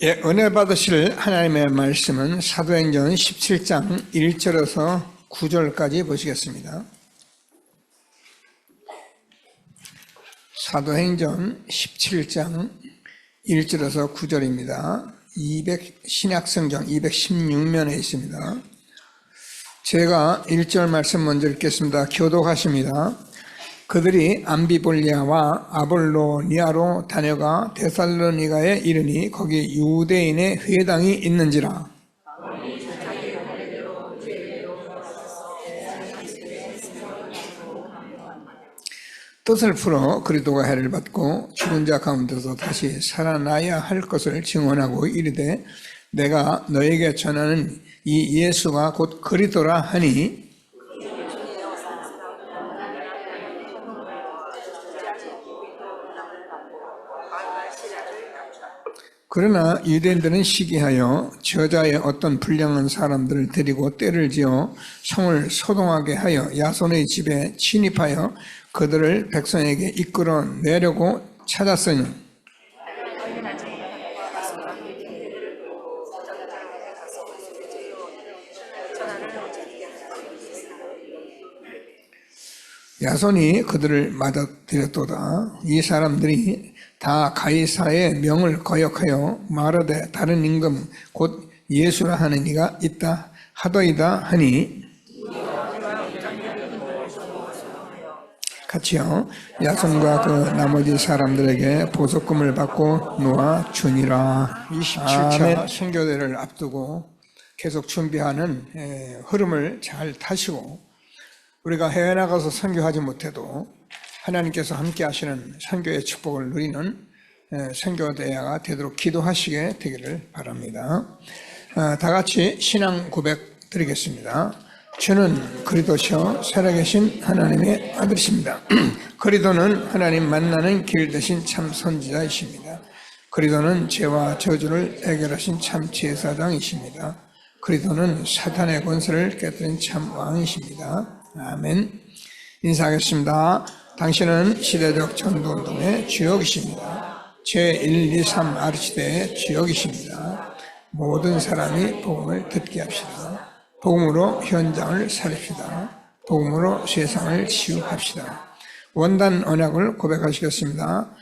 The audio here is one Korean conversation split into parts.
예, 은혜 받으실 하나님의 말씀은 사도행전 17장 1절에서 9절까지 보시겠습니다. 사도행전 17장 1절에서 9절입니다. 신약성경 216면에 있습니다. 제가 1절 말씀 먼저 읽겠습니다. 교독하십니다. 그들이 암비볼리아와 아볼로니아로 다녀가 데살로니가에 이르니 거기 유대인의 회당이 있는지라. 뜻을 풀어 그리스도가 해를 받고 죽은 자 가운데서 다시 살아나야 할 것을 증언하고 이르되 내가 너에게 전하는 이 예수가 곧 그리스도라 하니 그러나 유대인들은 시기하여 저자의 어떤 불량한 사람들을 데리고 때를 지어 성을 소동하게 하여 야손의 집에 침입하여 그들을 백성에게 이끌어 내려고 찾았으니 야손이 그들을 맞아들였도다. 이 사람들이 다 가이사의 명을 거역하여 말하되 다른 임금 곧 예수라 하는 이가 있다 하더이다 하니 같이요. 야손과 그 나머지 사람들에게 보석금을 받고 놓아 주니라. 27차 선교대를 앞두고 계속 준비하는 흐름을 잘 타시고 우리가 해외 나가서 선교하지 못해도 하나님께서 함께 하시는 선교의 축복을 누리는 선교대회가 되도록 기도하시게 되기를 바랍니다. 다 같이 신앙 고백 드리겠습니다. 주는 그리스도시요 살아계신 하나님의 아들이십니다. 그리스도는 하나님 만나는 길 대신 참 선지자이십니다. 그리스도는 죄와 저주를 해결하신 참 제사장이십니다. 그리스도는 사탄의 권세를 깨뜨린 참 왕이십니다. 아멘. 인사하겠습니다. 당신은 시대적 전도운동의 주역이십니다. 제1, 2, 3 아르시대의 주역이십니다. 모든 사람이 복음을 듣게 합시다. 복음으로 현장을 살립시다. 복음으로 세상을 치유합시다. 원단 언약을 고백하시겠습니다.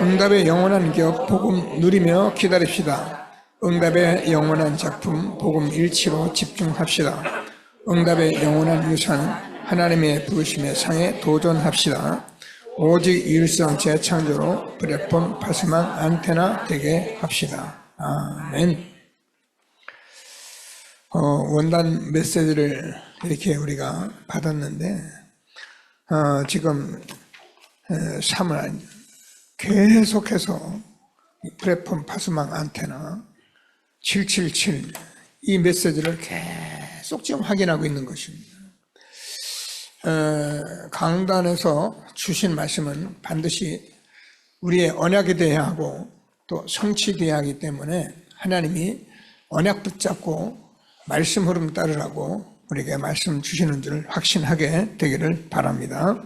응답의 영원한 기업 복음 누리며 기다립시다. 응답의 영원한 작품 복음 일치로 집중합시다. 응답의 영원한 유산 하나님의 부르심의 상에 도전합시다. 오직 일성 재창조로 플랫폼 파스망 안테나 되게 합시다. 아멘. 원단 메시지를 이렇게 우리가 받았는데 지금 3월 계속해서 플랫폼 파스망 안테나 777 이 메시지를 계속 지금 확인하고 있는 것입니다. 강단에서 주신 말씀은 반드시 우리의 언약에 대해야 하고 또 성취되어야 하기 때문에 하나님이 언약 붙잡고 말씀 흐름 따르라고 우리에게 말씀 주시는 줄 확신하게 되기를 바랍니다.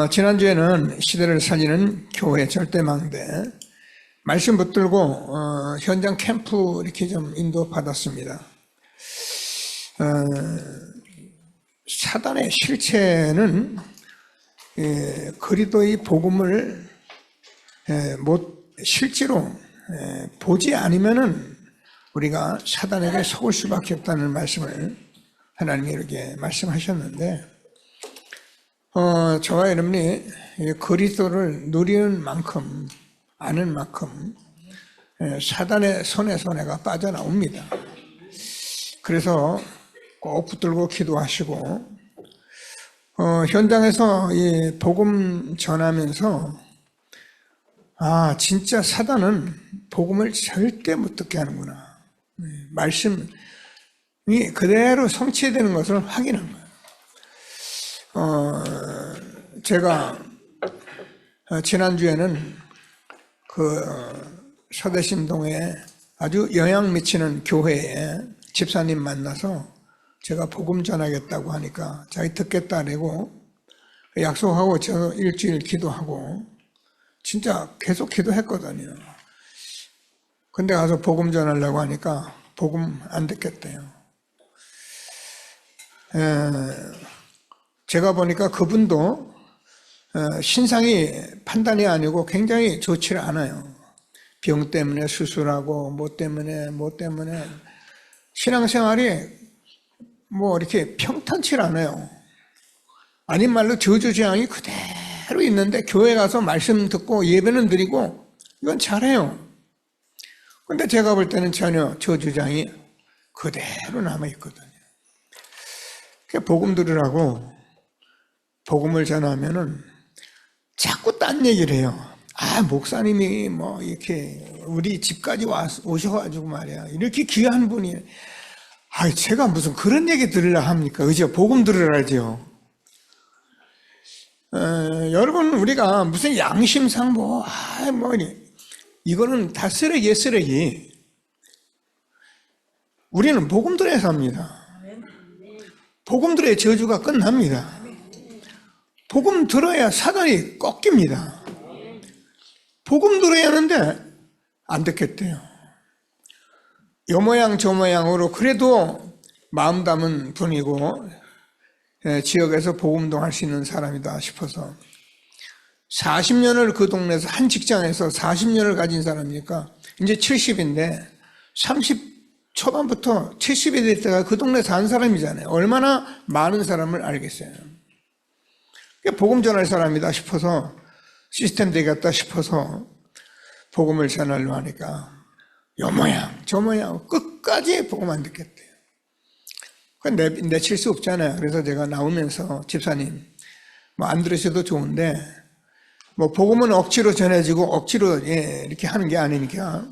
지난주에는 시대를 살리는 교회 절대망대 말씀 붙들고 현장 캠프 이렇게 좀 인도 받았습니다. 사단의 실체는 그리스도의 복음을 실제로 보지 않으면은 우리가 사단에게 속을 수밖에 없다는 말씀을 하나님이 이렇게 말씀하셨는데 저와 여러분이 그리스도를 누리는 만큼 아는 만큼 사단의 손에서 내가 빠져나옵니다. 그래서 꼭 붙들고 기도하시고 현장에서 이 복음 전하면서 진짜 사단은 복음을 절대 못 듣게 하는구나. 말씀이 그대로 성취되는 것을 확인한 거예요. 제가 지난주에는 서대신동에 아주 영향 미치는 교회에 집사님 만나서 제가 복음 전하겠다고 하니까 자기 듣겠다 그러고 약속하고 저 일주일 기도하고 진짜 계속 기도했거든요. 근데 가서 복음 전하려고 하니까 복음 안 듣겠대요. 제가 보니까 그분도 신상이 판단이 아니고 굉장히 좋지 않아요. 병 때문에 수술하고 뭐 때문에 신앙생활이 뭐 이렇게 평탄치 않아요. 아닌 말로 저주재앙이 그대로 있는데 교회 가서 말씀 듣고 예배는 드리고 이건 잘해요. 근데 제가 볼 때는 전혀 저주재앙이 그대로 남아있거든요. 복음 들으라고 복음을 전하면은 자꾸 딴 얘기를 해요. 목사님이 뭐 이렇게 우리 집까지 오셔가지고 말이야. 이렇게 귀한 분이. 제가 무슨 그런 얘기 들으려 합니까? 그죠? 복음 들으라지요. 여러분, 우리가 무슨 양심상 이거는 다 쓰레기. 우리는 복음 들어야 삽니다. 복음 들어야 저주가 끝납니다. 복음 들어야 사단이 꺾입니다. 복음 들어야 하는데 안 듣겠대요. 요 모양 저 모양으로 그래도 마음 담은 분이고 지역에서 복음도 할 수 있는 사람이다 싶어서 40년을 그 동네에서 한 직장에서 40년을 가진 사람이니까 이제 70인데 30 초반부터 70이 될 때가 그 동네 산 사람이잖아요. 얼마나 많은 사람을 알겠어요. 복음 전할 사람이다 싶어서 시스템 되겠다 싶어서 복음을 전하려고 하니까 요 모양 저 모양 끝까지 복음 안 듣겠대요. 내칠 수 없잖아요. 그래서 제가 나오면서 집사님 뭐 안 들으셔도 좋은데 뭐 복음은 억지로 전해지고 억지로 이렇게 하는 게 아니니까.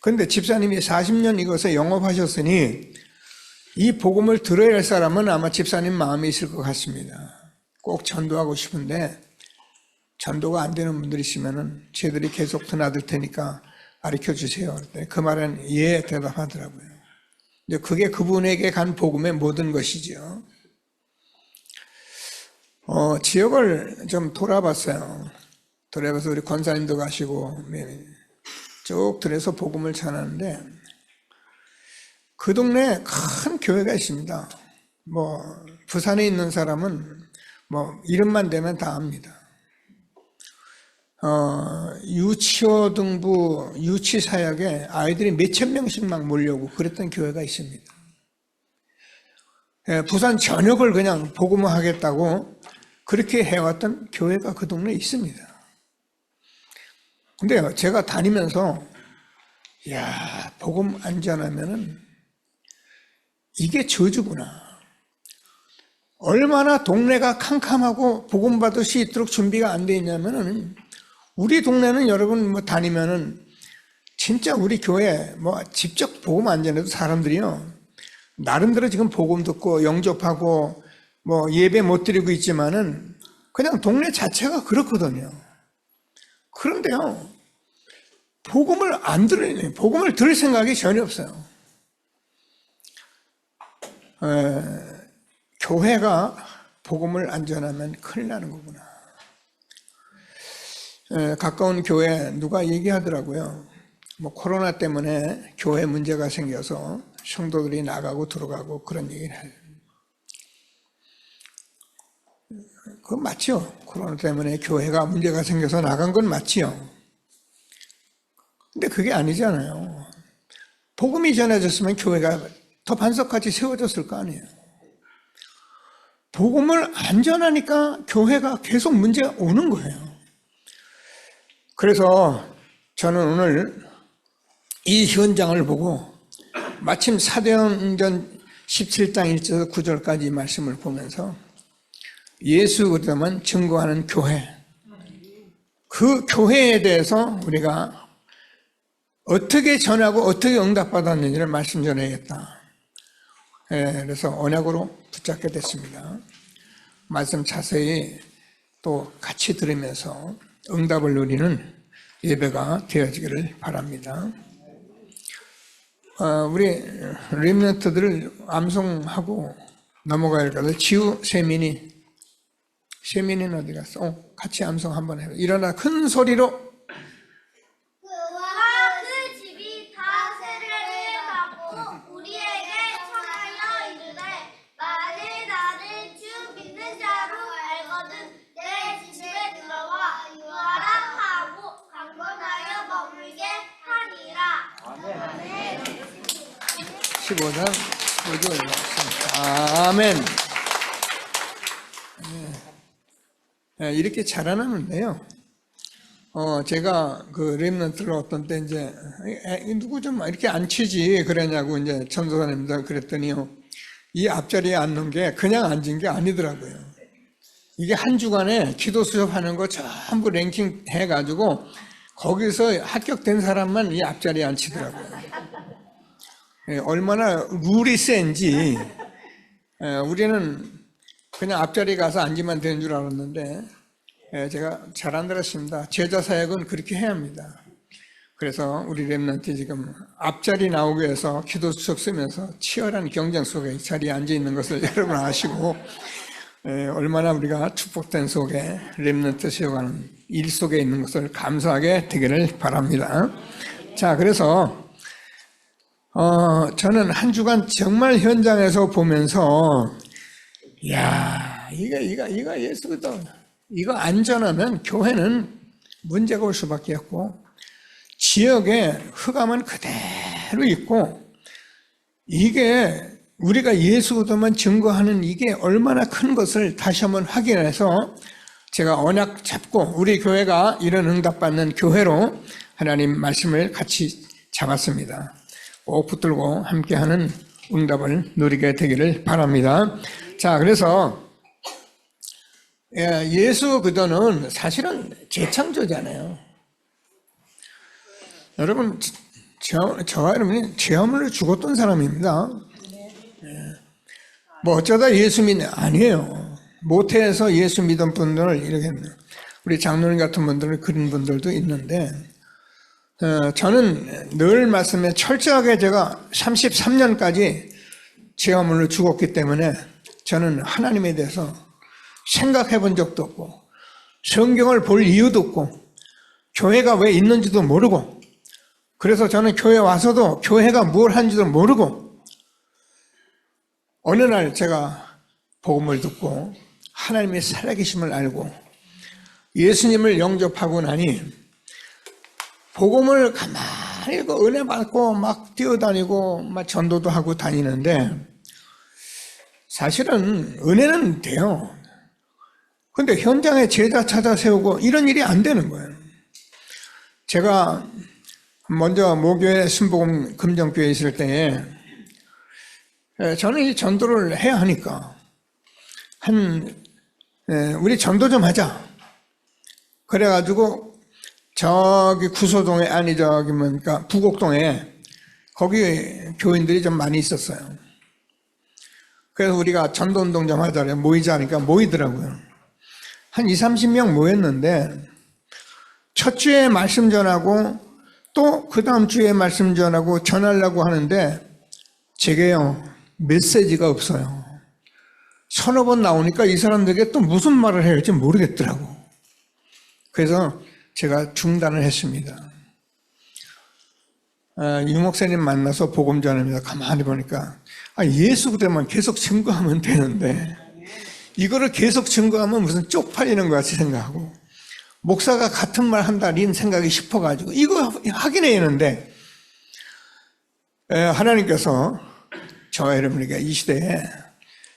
그런데 집사님이 40년 이것에 영업하셨으니 이 복음을 들어야 할 사람은 아마 집사님 마음에 있을 것 같습니다. 꼭 전도하고 싶은데 전도가 안 되는 분들 있으면은 저희들이 계속 드나들 테니까 가르쳐 주세요. 그 말은 예 대답하더라고요. 근데 그게 그분에게 간 복음의 모든 것이죠. 지역을 좀 돌아봤어요. 돌아봐서 우리 권사님도 가시고 쭉 들어서 복음을 전하는데 그 동네에 큰 교회가 있습니다. 뭐 부산에 있는 사람은 뭐 이름만 되면 다 압니다. 유치호등부 유치사역에 아이들이 몇천 명씩 막 몰려오고 그랬던 교회가 있습니다. 부산 전역을 그냥 복음화하겠다고 그렇게 해왔던 교회가 그 동네에 있습니다. 근데 제가 다니면서 복음 안 전하면은 이게 저주구나. 얼마나 동네가 캄캄하고 복음 받을 수 있도록 준비가 안 돼 있냐면은 우리 동네는 여러분 뭐 다니면은 진짜 우리 교회 뭐 직접 복음 안 전해도 사람들이요 나름대로 지금 복음 듣고 영접하고 뭐 예배 못 드리고 있지만은 그냥 동네 자체가 그렇거든요. 그런데요 복음을 들을 생각이 전혀 없어요. 교회가 복음을 안 전하면 큰일 나는 거구나. 가까운 교회 누가 얘기하더라고요. 뭐 코로나 때문에 교회 문제가 생겨서 성도들이 나가고 들어가고 그런 얘기를 해요. 그건 맞죠. 코로나 때문에 교회가 문제가 생겨서 나간 건 맞지요. 근데 그게 아니잖아요. 복음이 전해졌으면 교회가 더 반석같이 세워졌을 거 아니에요. 복음을 안 전하니까 교회가 계속 문제가 오는 거예요. 그래서 저는 오늘 이 현장을 보고 마침 사도행전 17장 1절에서 9절까지 말씀을 보면서 예수 그리스도만 증거하는 교회, 그 교회에 대해서 우리가 어떻게 전하고 어떻게 응답받았는지를 말씀 전해야겠다. 그래서 언약으로 붙잡게 됐습니다. 말씀 자세히 또 같이 들으면서 응답을 누리는 예배가 되어지기를 바랍니다. 우리 렘넌트들을 암송하고 넘어가야 할 것을 지우 세민이는 어디 갔어? 같이 암송 한번 해요. 일어나 큰 소리로 그와 그 집이 내 집에 들어와 유하락하고 강건하여 머물게 하니라. 아멘. 15장 15절 말씀. 아멘. 네, 이렇게 자라나면 돼요. 제가 그 렘넌트를 어떤 때 이제 누구 좀 이렇게 앉히지 그러냐고 이제 전도사님들 그랬더니요, 이 앞자리에 앉는 게 그냥 앉은 게 아니더라고요. 이게 한 주간에 기도 수업하는 거 전부 랭킹 해가지고 거기서 합격된 사람만 이 앞자리에 앉히더라고요. 얼마나 룰이 센지. 우리는 그냥 앞자리에 가서 앉으면 되는 줄 알았는데 제가 잘 안 들었습니다. 제자 사역은 그렇게 해야 합니다. 그래서 우리 렘넌트 지금 앞자리 나오기 위해서 기도 수첩 쓰면서 치열한 경쟁 속에 이 자리에 앉아 있는 것을 여러분 아시고, 얼마나 우리가 축복된 속에 렘넌트 세워가는 일 속에 있는 것을 감사하게 되기를 바랍니다. 자, 그래서 저는 한 주간 정말 현장에서 보면서, 야, 이거 예수거든. 이거 안전하면 교회는 문제가 올 수밖에 없고, 지역에 흑암은 그대로 있고, 이게 우리가 예수거든만 증거하는 이게 얼마나 큰 것을 다시 한번 확인해서 제가 언약 잡고 우리 교회가 이런 응답받는 교회로 하나님 말씀을 같이 잡았습니다. 꼭 붙들고 함께하는 응답을 누리게 되기를 바랍니다. 자, 그래서 예수 그도는 사실은 재창조잖아요. 여러분, 저와 여러분이 죄함으로 죽었던 사람입니다. 뭐 어쩌다 예수 믿는 아니에요. 모태에서 예수 믿은 분들, 이렇게 우리 장로님 같은 분들을 그런 분들도 있는데, 저는 늘 말씀에 철저하게 제가 33년까지 죄함으로 죽었기 때문에 저는 하나님에 대해서 생각해 본 적도 없고, 성경을 볼 이유도 없고, 교회가 왜 있는지도 모르고, 그래서 저는 교회 와서도 교회가 뭘 하는지도 모르고, 어느 날 제가 복음을 듣고 하나님의 살아계심을 알고 예수님을 영접하고 나니 복음을 가만히 은혜 받고 막 뛰어다니고 막 전도도 하고 다니는데, 사실은 은혜는 돼요. 근데 현장에 제자 찾아 세우고 이런 일이 안 되는 거예요. 제가 먼저 모교회 순복음 금정교회에 있을 때에 저는 이 전도를 해야 하니까 우리 전도 좀 하자. 그래가지고 저기 구소동에, 아니 저기 뭡니까 부곡동에 거기 교인들이 좀 많이 있었어요. 그래서 우리가 전도운동 좀 하자 모이자 하니까 모이더라고요. 한 20-30명 모였는데 첫 주에 말씀 전하고 또 그 다음 주에 말씀 전하고 전하려고 하는데 제게요 메시지가 없어요. 서너 번 나오니까 이 사람들에게 또 무슨 말을 해야 할지 모르겠더라고. 그래서 제가 중단을 했습니다. 유 목사님 만나서 복음 전합니다. 가만히 보니까 예수 그대만 계속 증거하면 되는데 이거를 계속 증거하면 무슨 쪽팔리는 것 같이 생각하고, 목사가 같은 말 한다는 생각이 싶어가지고 이거 확인해야 하는데, 하나님께서 저와 여러분에게 이 시대에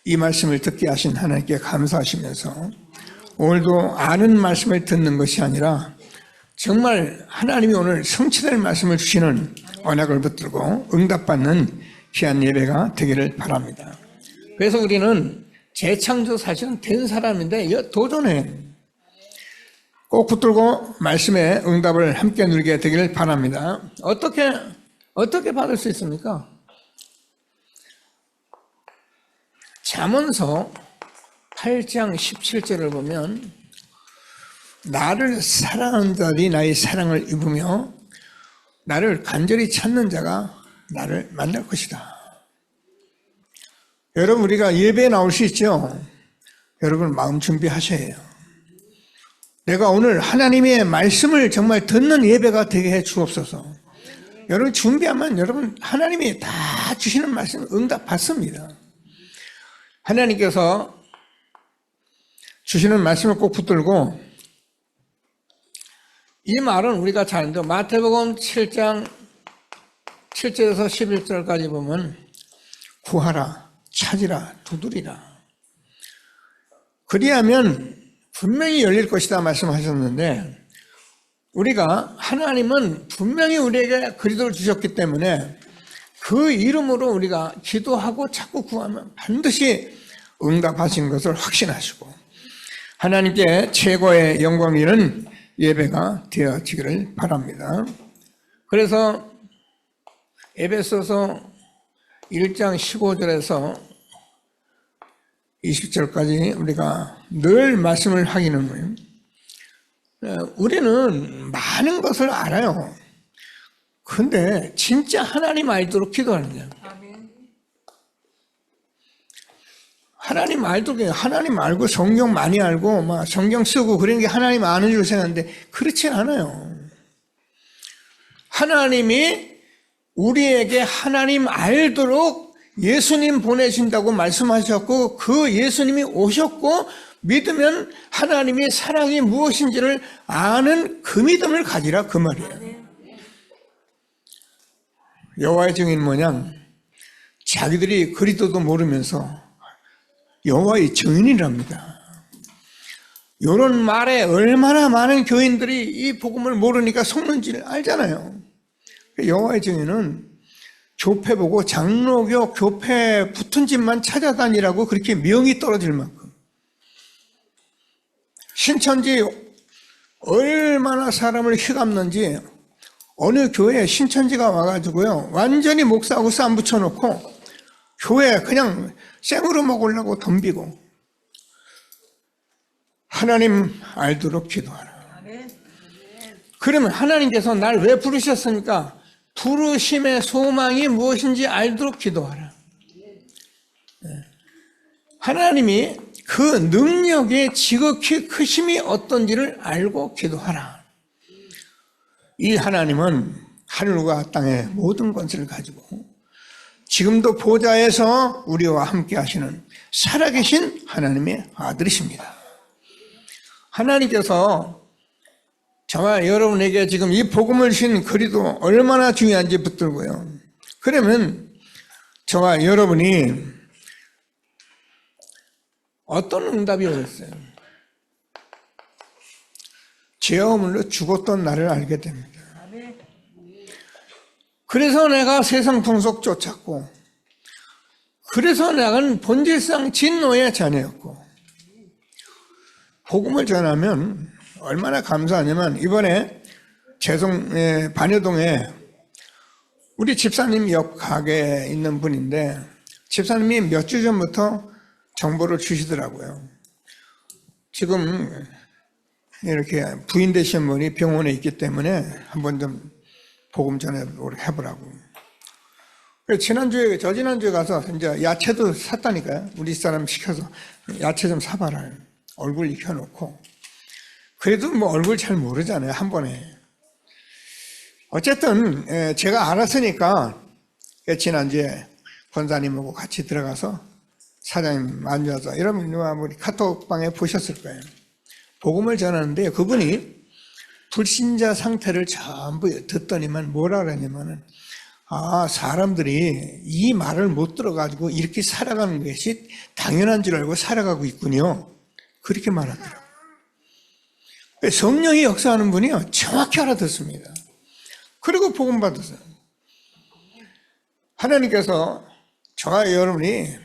이 말씀을 듣게 하신 하나님께 감사하시면서 오늘도 아는 말씀을 듣는 것이 아니라 정말 하나님이 오늘 성취될 말씀을 주시는 언약을 붙들고 응답받는 귀한 예배가 되기를 바랍니다. 그래서 우리는 재창조 사실은 된 사람인데 도전해. 꼭 붙들고 말씀의 응답을 함께 누리게 되기를 바랍니다. 어떻게 받을 수 있습니까? 잠언서 8장 17절을 보면 나를 사랑하는 자들이 나의 사랑을 입으며 나를 간절히 찾는 자가 나를 만날 것이다. 여러분, 우리가 예배에 나올 수 있죠? 여러분 마음 준비하셔야 해요. 내가 오늘 하나님의 말씀을 정말 듣는 예배가 되게 해 주옵소서. 여러분 준비하면 여러분 하나님이 다 주시는 말씀 응답 받습니다. 하나님께서 주시는 말씀을 꼭 붙들고, 이 말은 우리가 잘 아는데 마태복음 7장 7절에서 11절까지 보면 구하라, 찾으라, 두드리라. 그리하면 분명히 열릴 것이다 말씀하셨는데, 우리가 하나님은 분명히 우리에게 그리스도를 주셨기 때문에 그 이름으로 우리가 기도하고 자꾸 구하면 반드시 응답하신 것을 확신하시고 하나님께 최고의 영광 있는 예배가 되어지기를 바랍니다. 그래서 에베소서 1장 15절에서 20절까지 우리가 늘 말씀을 하기는, 우리는 많은 것을 알아요. 근데 진짜 하나님 알도록 기도하는 거예요. 하나님 알도록, 하나님 알고 성경 많이 알고 막 성경 쓰고 그런 게 하나님 아는 줄 생각하는데 그렇지 않아요. 하나님이 우리에게 하나님 알도록 예수님 보내신다고 말씀하셨고, 그 예수님이 오셨고 믿으면 하나님의 사랑이 무엇인지를 아는 그 믿음을 가지라, 그 말이에요. 여호와의 증인 뭐냐? 자기들이 그리스도도 모르면서 여호와의 증인이랍니다. 이런 말에 얼마나 많은 교인들이 이 복음을 모르니까 속는지를 알잖아요. 여호와의 증인은 교회 보고 장로교 교회 붙은 집만 찾아다니라고 그렇게 명이 떨어질 만큼, 신천지 얼마나 사람을 휘감는지, 어느 교회에 신천지가 와가지고요 완전히 목사하고 쌈 붙여놓고 교회 그냥 생으로 먹으려고 덤비고. 하나님 알도록 기도하라. 그러면 하나님께서 날 왜 부르셨습니까? 부르심의 소망이 무엇인지 알도록 기도하라. 하나님이 그 능력의 지극히 크심이 어떤지를 알고 기도하라. 이 하나님은 하늘과 땅의 모든 권세를 가지고 지금도 보좌에서 우리와 함께 하시는 살아계신 하나님의 아들이십니다. 하나님께서 저와 여러분에게 지금 이 복음을 주신 그리스도 얼마나 중요한지 붙들고요. 그러면 저와 여러분이 어떤 응답이 오겠어요? 죄어물로 죽었던 나를 알게 됩니다. 그래서 내가 세상 풍속 쫓았고, 그래서 나는 본질상 진노의 자녀였고, 복음을 전하면 얼마나 감사하냐면, 이번에 반여동에 우리 집사님 옆 가게에 있는 분인데, 집사님이 몇 주 전부터 정보를 주시더라고요. 지금 이렇게 부인 되신 분이 병원에 있기 때문에 한번 좀 복음 전해보라고. 저지난주에 가서 이제 야채도 샀다니까요. 우리 사람 시켜서 야채 좀 사봐라. 얼굴 익혀놓고. 그래도 뭐 얼굴 잘 모르잖아요, 한 번에. 어쨌든 제가 알았으니까 지난주에 권사님하고 같이 들어가서 사장님 앉아서, 여러분 우리 카톡방에 보셨을 거예요. 복음을 전하는데 그분이 불신자 상태를 전부 듣더니만 뭐라 그러냐면은, 사람들이 이 말을 못 들어가지고 이렇게 살아가는 것이 당연한 줄 알고 살아가고 있군요. 그렇게 말하더라고요. 성령이 역사하는 분이요 정확히 알아듣습니다. 그리고 복음 받으세요. 하나님께서 저와 여러분이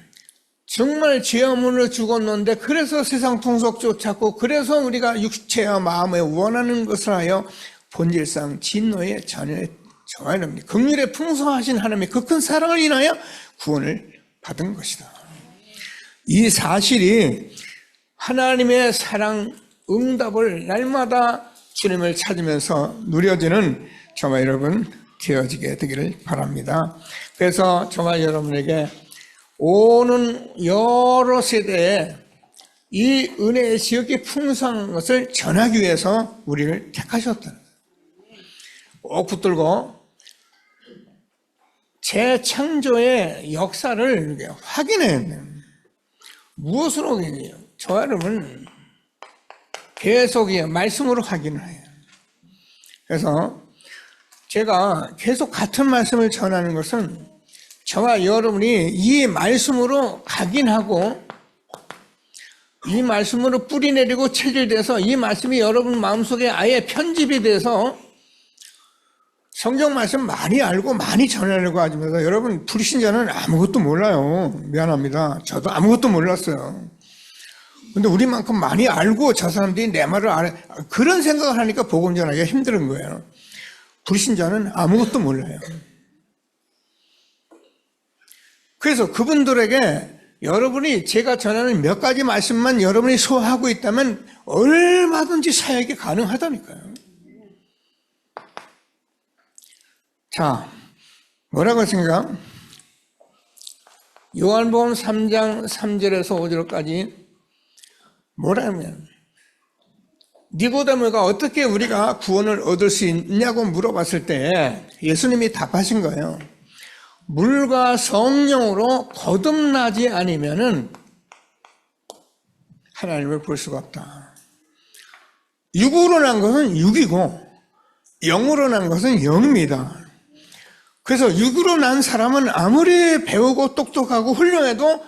정말 죄어물로 죽었는데, 그래서 세상 풍속 쫓았고, 그래서 우리가 육체와 마음에 원하는 것을 하여 본질상 진노의 자녀의 저와 여러분이 긍휼에 풍성하신 하나님의 그 큰 사랑을 인하여 구원을 받은 것이다. 이 사실이 하나님의 사랑 응답을 날마다 주님을 찾으면서 누려지는 저와 여러분 되어지게 되기를 바랍니다. 그래서 저와 여러분에게 오는 여러 세대에 이 은혜의 지극히 풍성한 것을 전하기 위해서 우리를 택하셨다. 꼭 붙들고 재창조의 역사를 확인해야 돼요. 무엇으로? 저와 여러분 계속 말씀으로 확인을 해요. 그래서 제가 계속 같은 말씀을 전하는 것은 저와 여러분이 이 말씀으로 각인하고 이 말씀으로 뿌리내리고 체질돼서 이 말씀이 여러분 마음속에 아예 편집이 돼서 성경 말씀 많이 알고 많이 전하려고 하지만 여러분 불신자는 아무것도 몰라요. 미안합니다. 저도 아무것도 몰랐어요. 근데 우리만큼 많이 알고 저 사람들이 내 말을 안 해. 그런 생각을 하니까 복음 전하기가 힘든 거예요. 불신자는 아무것도 몰라요. 그래서 그분들에게 여러분이 제가 전하는 몇 가지 말씀만 여러분이 소화하고 있다면 얼마든지 사역이 가능하다니까요. 자, 뭐라고 생각? 요한복음 3장 3절에서 5절까지 뭐라면 니고데모가 어떻게 우리가 구원을 얻을 수 있냐고 물어봤을 때 예수님이 답하신 거예요. 물과 성령으로 거듭나지 않으면은 하나님을 볼 수가 없다. 육으로 난 것은 육이고 영으로 난 것은 영입니다. 그래서 육으로 난 사람은 아무리 배우고 똑똑하고 훌륭해도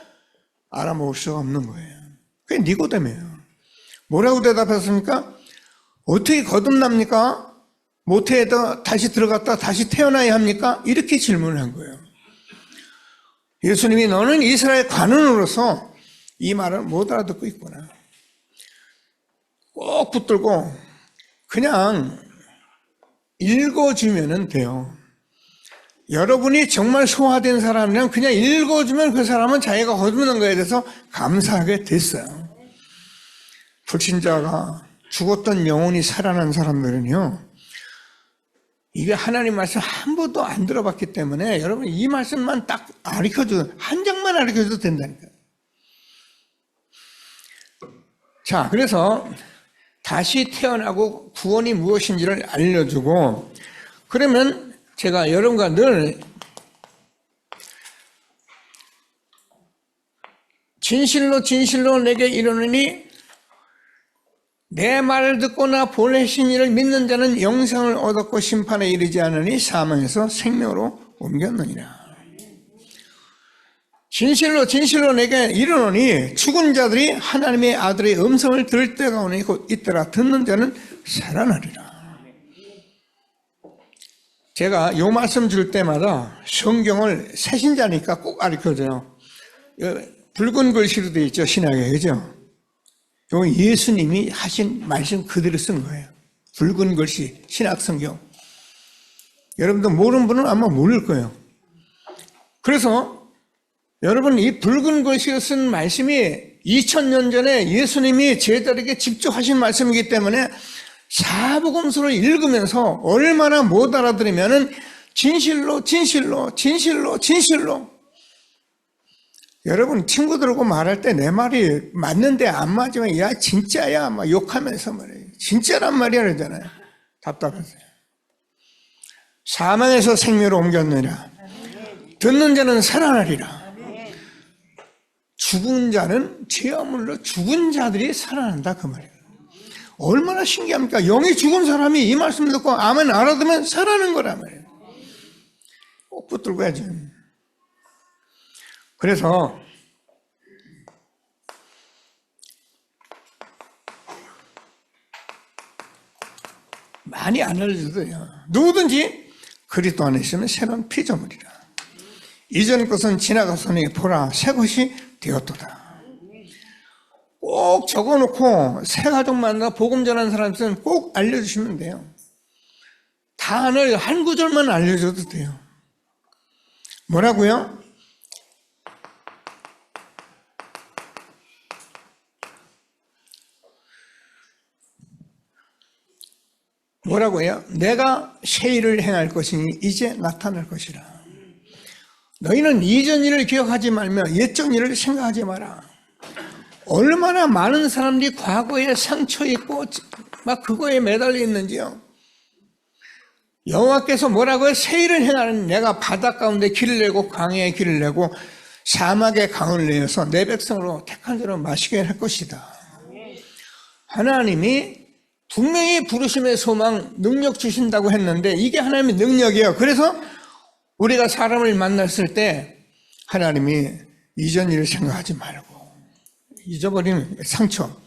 알아먹을 수가 없는 거예요. 그게 니고데모예요. 뭐라고 대답했습니까? 어떻게 거듭납니까? 모태에다 다시 들어갔다 다시 태어나야 합니까? 이렇게 질문을 한 거예요. 예수님이 너는 이스라엘 관원으로서 이 말을 못 알아듣고 있구나. 꼭 붙들고 그냥 읽어주면 돼요. 여러분이 정말 소화된 사람이면 그냥 읽어주면 그 사람은 자기가 거듭난 거에 대해서 감사하게 됐어요. 불신자가 죽었던 영혼이 살아난 사람들은요, 이게 하나님 말씀 한 번도 안 들어봤기 때문에 여러분 이 말씀만 딱 가르쳐줘도, 한 장만 가르쳐줘도 된다니까요. 자, 그래서 다시 태어나고 구원이 무엇인지를 알려주고, 그러면 제가 여러분과 늘 진실로 진실로 내게 이르노니 내 말을 듣고 나 보내신 이를 믿는 자는 영생을 얻었고 심판에 이르지 않으니 사망에서 생명으로 옮겼느니라. 진실로 진실로 내게 이르노니 죽은 자들이 하나님의 아들의 음성을 들을 때가 오니 곧 이때라. 듣는 자는 살아나리라. 제가 요 말씀 줄 때마다 성경을 새신자니까 꼭 가르쳐줘요. 붉은 글씨로 되어 있죠, 신약에. 그죠? 요 예수님이 하신 말씀 그대로 쓴 거예요. 붉은 글씨, 신약 성경. 여러분들 모르는 분은 아마 모를 거예요. 그래서 여러분 이 붉은 글씨로 쓴 말씀이 2000년 전에 예수님이 제자들에게 직접 하신 말씀이기 때문에 사복음서를 읽으면서 얼마나 못 알아들으면은 진실로 진실로 진실로 진실로. 여러분 친구들하고 말할 때 내 말이 맞는데 안 맞으면 야 진짜야 막 욕하면서 말해요. 진짜란 말이야 그러잖아요. 답답해서요. 사망에서 생명으로 옮겼느니라. 듣는 자는 살아나리라. 죽은 자는 죄악물로 죽은 자들이 살아난다 그 말이에요. 얼마나 신기합니까? 영이 죽은 사람이 이 말씀 듣고 아멘 알아두면 살아나는 거란 말이에요. 꼭 붙들고 해야지. 그래서 많이 안 알려줘도 돼요. 누구든지 그리스도 안에 있으면 새로운 피조물이라. 이전 것은 지나갔으니 보라 새 것이 되었도다. 꼭 적어놓고 새 가족 만나 복음 전하는 사람들은 꼭 알려주시면 돼요. 단을 한 구절만 알려줘도 돼요. 뭐라고요? 뭐라고요? 내가 새 일을 행할 것이니 이제 나타날 것이라. 너희는 이전 일을 기억하지 말며 옛적 일을 생각하지 마라. 얼마나 많은 사람들이 과거에 상처 있고 막 그거에 매달려 있는지요. 여호와께서 뭐라고요? 새 일을 행하는 내가 바다 가운데 길을 내고 광야에 길을 내고 사막에 강을 내어서 내 백성으로 택한 자로 마시게 할 것이다. 하나님이 분명히 부르심의 소망, 능력 주신다고 했는데 이게 하나님의 능력이에요. 그래서 우리가 사람을 만났을 때 하나님이 이전 일을 생각하지 말고 잊어버리는 상처.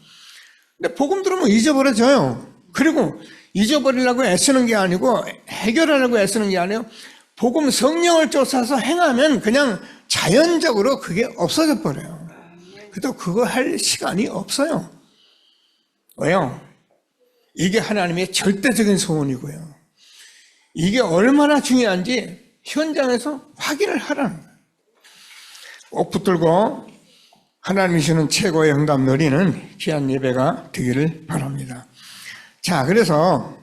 근데 복음 들으면 잊어버려져요. 그리고 잊어버리려고 애쓰는 게 아니고 해결하려고 애쓰는 게 아니에요. 복음 성령을 쫓아서 행하면 그냥 자연적으로 그게 없어져 버려요. 그래도 그거 할 시간이 없어요. 왜요? 이게 하나님의 절대적인 소원이고요. 이게 얼마나 중요한지 현장에서 확인을 하라는 거예요. 꼭 붙들고 하나님이 주는 최고의 응답 누리는 귀한 예배가 되기를 바랍니다. 자, 그래서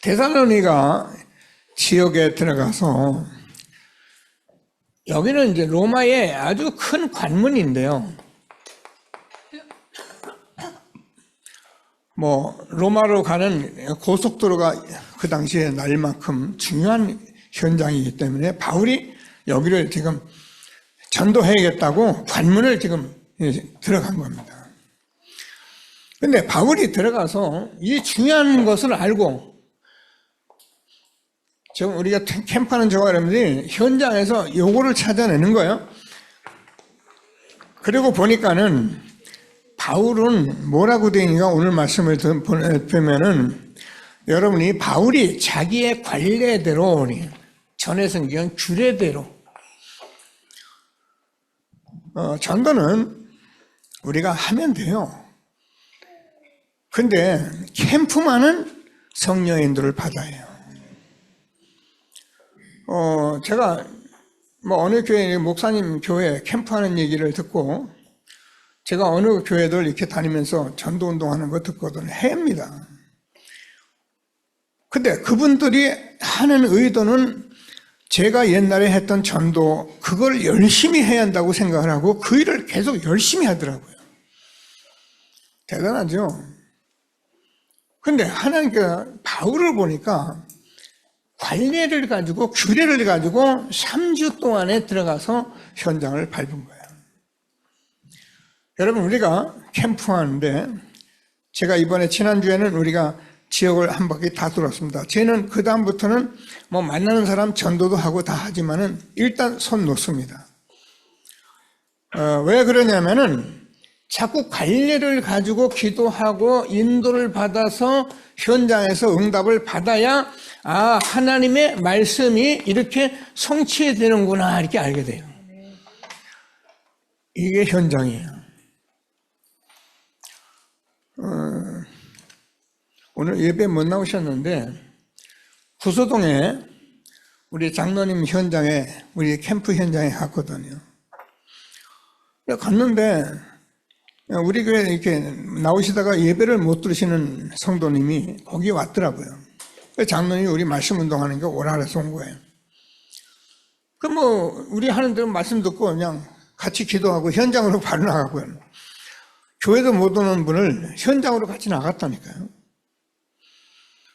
데살로니가 지역에 들어가서 여기는 이제 로마의 아주 큰 관문인데요. 로마로 가는 고속도로가 그 당시에 날 만큼 중요한 현장이기 때문에 바울이 여기를 지금 전도해야겠다고 관문을 지금 들어간 겁니다. 근데 바울이 들어가서 이 중요한 것을 알고 지금 우리가 캠프하는 저와 여러분들이 현장에서 요거를 찾아내는 거예요. 그리고 보니까는 바울은 뭐라고 되니까 오늘 말씀을 보면은 여러분이 바울이 자기의 관례대로 전해 성경 규례대로 전도는 우리가 하면 돼요. 근데 캠프만은 성령의 인도를 받아요. 제가 어느 교회 목사님 교회 캠프하는 얘기를 듣고 제가 어느 교회들 이렇게 다니면서 전도 운동하는 거 듣거든 해입니다. 근데 그분들이 하는 의도는 제가 옛날에 했던 전도 그걸 열심히 해야 한다고 생각을 하고 그 일을 계속 열심히 하더라고요. 대단하죠. 근데 하나님께서 바울을 보니까 관례를 가지고 규례를 가지고 3주 동안에 들어가서 현장을 밟은 거예요. 여러분 우리가 캠프하는데 제가 이번에 지난주에는 우리가 지역을 한 바퀴 다 돌았습니다. 쟤는 그 다음부터는 만나는 사람 전도도 하고 다 하지만은 일단 손 놓습니다. 왜 그러냐면은 자꾸 관례를 가지고 기도하고 인도를 받아서 현장에서 응답을 받아야 하나님의 말씀이 이렇게 성취되는구나 이렇게 알게 돼요. 이게 현장이에요. 오늘 예배 못 나오셨는데 구소동에 우리 장로님 현장에 우리 캠프 현장에 갔거든요. 갔는데 우리 교회 이렇게 나오시다가 예배를 못 들으시는 성도님이 거기 왔더라고요. 장로님이 우리 말씀 운동하니까 오라 그래서 온 거예요. 우리 하는 대로 말씀 듣고 그냥 같이 기도하고 현장으로 바로 나가고요. 교회도 못 오는 분을 현장으로 같이 나갔다니까요.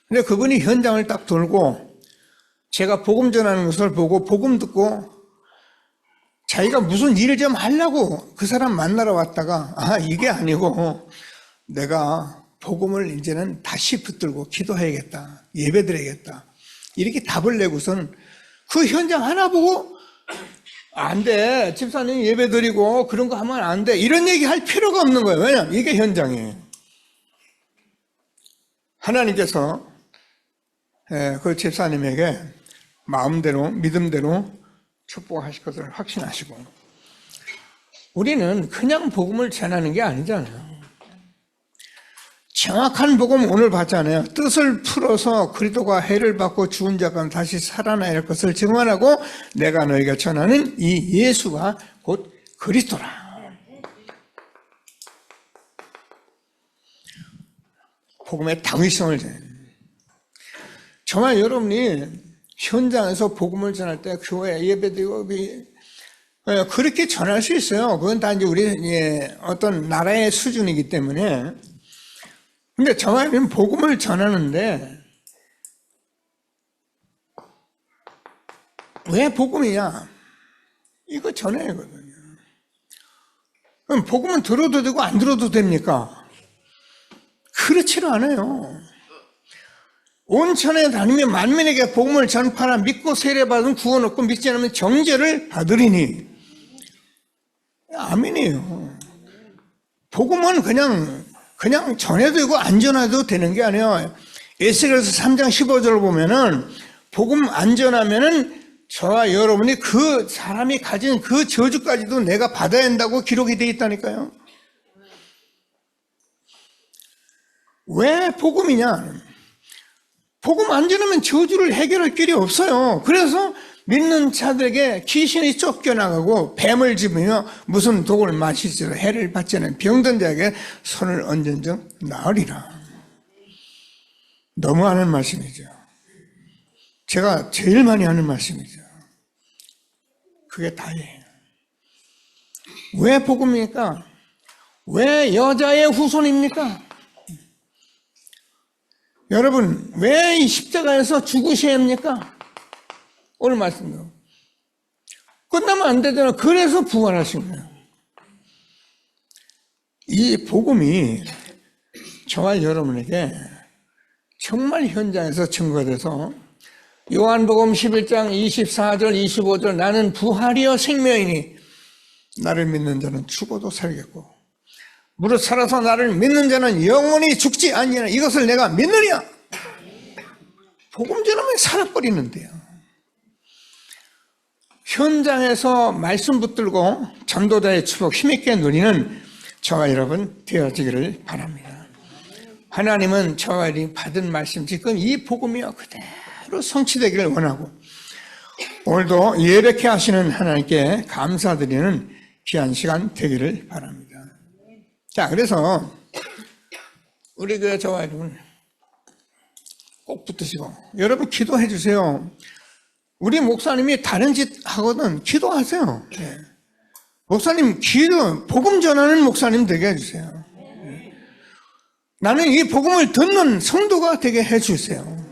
근데 그분이 현장을 딱 돌고 제가 복음 전하는 것을 보고 복음 듣고 자기가 무슨 일을 좀 하려고 그 사람 만나러 왔다가 이게 아니고 내가 복음을 이제는 다시 붙들고 기도해야겠다. 예배 드려야겠다. 이렇게 답을 내고서는 그 현장 하나 보고 안 돼. 집사님 예배 드리고 그런 거 하면 안 돼. 이런 얘기 할 필요가 없는 거예요. 왜냐하면 이게 현장이에요. 하나님께서 그 집사님에게 마음대로 믿음대로 축복하실 것을 확신하시고 우리는 그냥 복음을 전하는 게 아니잖아요. 정확한 복음 오늘 봤잖아요. 뜻을 풀어서 그리스도가 해를 받고 죽은 자 가운데 다시 살아나야 할 것을 증언하고 내가 너희가 전하는 이 예수가 곧 그리스도라. 복음의 당위성을 정말 여러분이 현장에서 복음을 전할 때 교회 예배드리고 그렇게 전할 수 있어요. 그건 다 이제 우리 어떤 나라의 수준이기 때문에. 근데 정말은 복음을 전하는데 왜 복음이냐? 이거 전해야 하거든요. 그럼 복음은 들어도 되고 안 들어도 됩니까? 그렇지는 않아요. 온천에 다니며 만민에게 복음을 전파하라. 믿고 세례받은 구원 얻고 믿지 않으면 정죄를 받으리니. 아멘이에요. 복음은 그냥 전해도 되고 안 전해도 되는 게 아니에요. 에스겔서 3장 15절을 보면은 복음 안 전하면은 저와 여러분이 그 사람이 가진 그 저주까지도 내가 받아야 한다고 기록이 되어 있다니까요. 왜 복음이냐? 복음 안 전하면 저주를 해결할 길이 없어요. 그래서 믿는 자들에게 귀신이 쫓겨나가고 뱀을 집으며 무슨 독을 마실지라 해를 받지 않은 병든 자에게 손을 얹은즉 나으리라. 너무 하는 말씀이죠. 제가 제일 많이 하는 말씀이죠. 그게 다예요. 왜 복음입니까? 왜 여자의 후손입니까? 여러분, 왜 이 십자가에서 죽으셔야 합니까? 오늘 말씀도 끝나면 안 되잖아요. 그래서 부활하신 거예요. 이 복음이 저와 여러분에게 정말 현장에서 증거돼서 요한복음 11장 24절 25절 나는 부활이요 생명이니 나를 믿는 자는 죽어도 살겠고 무릇 살아서 나를 믿는 자는 영원히 죽지 아니하나 이것을 내가 믿느냐? 복음 전하면 살아버리는데요. 현장에서 말씀 붙들고 전도자의 축복 힘있게 누리는 저와 여러분 되어지기를 바랍니다. 하나님은 저와 여러분이 받은 말씀 지금 이 복음이요 그대로 성취되기를 원하고 오늘도 예배케 하시는 하나님께 감사드리는 귀한 시간 되기를 바랍니다. 자, 그래서 우리 교회 저와 여러분 꼭 붙으시고 여러분 기도해 주세요. 우리 목사님이 다른 짓 하거든 기도하세요. 네. 목사님 기도 복음 전하는 목사님 되게 해주세요. 네. 나는 이 복음을 듣는 성도가 되게 해주세요.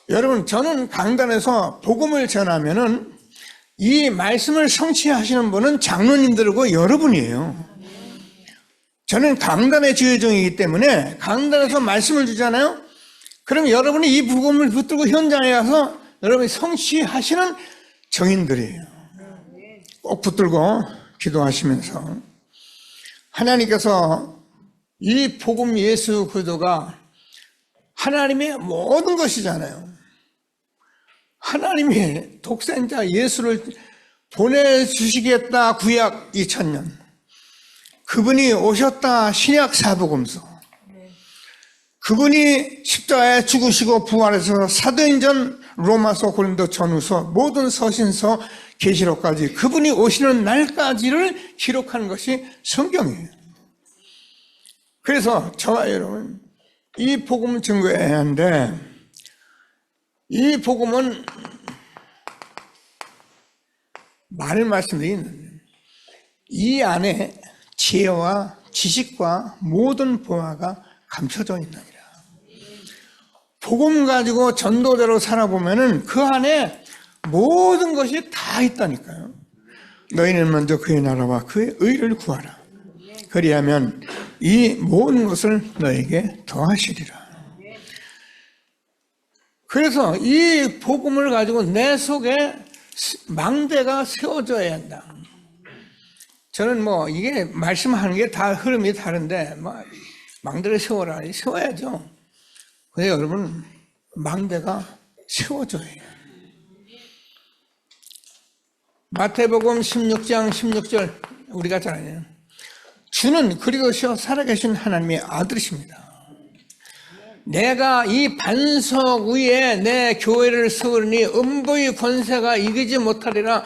여러분 저는 강단에서 복음을 전하면은 이 말씀을 성취하시는 분은 장로님들이고 여러분이에요. 저는 강단의 지휘종이기 때문에 강단에서 말씀을 주잖아요. 그럼 여러분이 이 복음을 붙들고 현장에 가서 여러분이 성취하시는 정인들이에요. 꼭 붙들고 기도하시면서 하나님께서 이 복음 예수 그리스도가 하나님의 모든 것이잖아요. 하나님이 독생자 예수를 보내주시겠다 구약 2000년 그분이 오셨다 신약 사복음서 그분이 십자가에 죽으시고 부활해서 사도행전 로마서 고린도 전후서 모든 서신서 계시록까지 그분이 오시는 날까지를 기록하는 것이 성경이에요. 그래서 저와 여러분 이 복음을 증거해야 하는데 이 복음은 많은 말씀들이 있는데 이 안에 지혜와 지식과 모든 보화가 감춰져 있느니라. 복음 가지고 전도자로 살아보면은 그 안에 모든 것이 다 있다니까요. 너희는 먼저 그의 나라와 그의 의를 구하라. 그리하면 이 모든 것을 너에게 더하시리라. 그래서 이 복음을 가지고 내 속에 망대가 세워져야 한다. 저는 이게 말씀하는 게 다 흐름이 다른데 망대를 세워라. 세워야죠. 근데 여러분 망대가 세워져야 해요. 마태복음 16장 16절 우리가 잘 아는 주는 그리스도시요 살아계신 하나님의 아들이십니다. 내가 이 반석 위에 내 교회를 세우니 음부의 권세가 이기지 못하리라.